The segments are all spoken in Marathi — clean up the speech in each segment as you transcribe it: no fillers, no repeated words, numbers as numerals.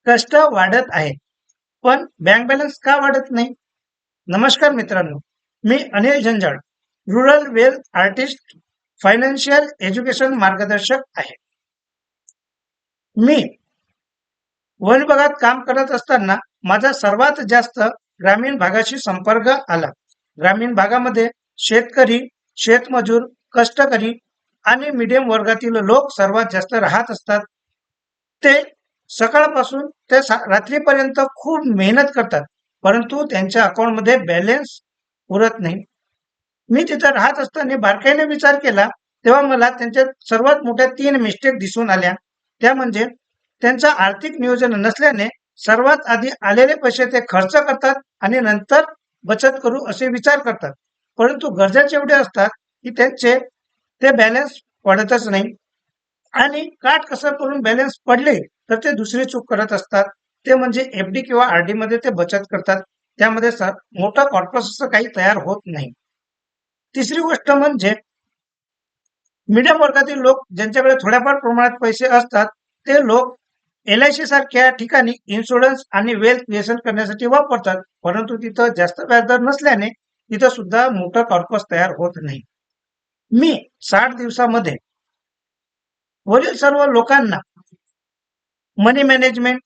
कष्ट वाढत आहे, पण बँक बॅलन्स का वाढत नाही? नमस्कार मित्रांनो, मी Anil Jhanjhal, rural wealth artist, financial education मार्गदर्शक आहे. मी वन विभागात काम करत असताना माझा सर्वात जास्त ग्रामीण भागाशी संपर्क आला. ग्रामीण भागामध्ये शेतकरी, शेतमजूर, कष्टकरी आणि मीडियम वर्गातील लोक सर्वात जास्त राहत असतात. ते सकाळपासून ते रात्रीपर्यंत खूप मेहनत करतात, परंतु त्यांच्या अकाउंटमध्ये बॅलन्स उरत नाही. मी तिथं राहत असताना बारकाईने विचार केला, तेव्हा मला त्यांच्या सर्वात मोठ्या 3 मिस्टेक दिसून आल्या. त्या म्हणजे त्यांचं आर्थिक नियोजन नसल्याने सर्वात आधी आलेले पैसे ते खर्च करतात आणि नंतर बचत करू असे विचार करतात. परंतु गरजेचे एवढे असतात की त्यांचे ते बॅलन्स पडतच नाही. आणि कसं करून बॅलन्स पडले तर ते दुसरी चूक करत असतात. ते म्हणजे एफडी किंवा आरडी मध्ये ते बचत करतात. त्यामध्ये मोठं कॉर्पस असं काही तयार होत नाही. तिसरी गोष्ट म्हणजे मीडियम वर्गातील लोक ज्यांच्याकडे थोड्याफार प्रमाणात पैसे असतात, ते लोक LIC सारख्या ठिकाणी इन्शुरन्स आणि वेल्थ क्रिएशन करण्यासाठी वापरतात, परंतु तिथं जास्त व्याजदर नसल्याने तिथं सुद्धा मोठं कॉर्पस तयार होत नाही. मी 60 दिवसामध्ये वरील सर्व लोकांना मनी मॅनेजमेंट,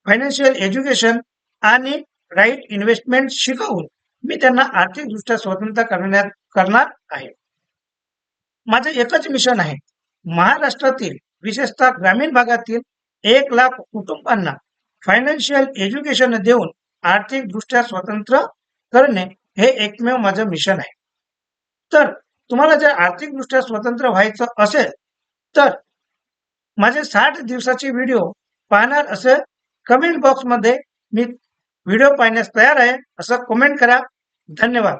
फायनान्शियल एज्युकेशन आणि राईट इन्व्हेस्टमेंट शिकवून मी त्यांना आर्थिकदृष्ट्या स्वतंत्र करणार आहे. माझं एकच मिशन आहे, महाराष्ट्रातील विशेषतः ग्रामीण भागातील 1 लाख कुटुंबांना फायनान्शियल एज्युकेशन देऊन आर्थिकदृष्ट्या स्वतंत्र करणे हे एकमेव माझं मिशन आहे. तर तुम्हाला जर आर्थिकदृष्ट्या स्वतंत्र व्हायचं असेल तर माझे 60 दिवसाची व्हिडिओ पाहणार असेल, कमेंट बॉक्समध्ये मी व्हिडिओ पाहण्यास तयार आहे असं कमेंट करा. धन्यवाद.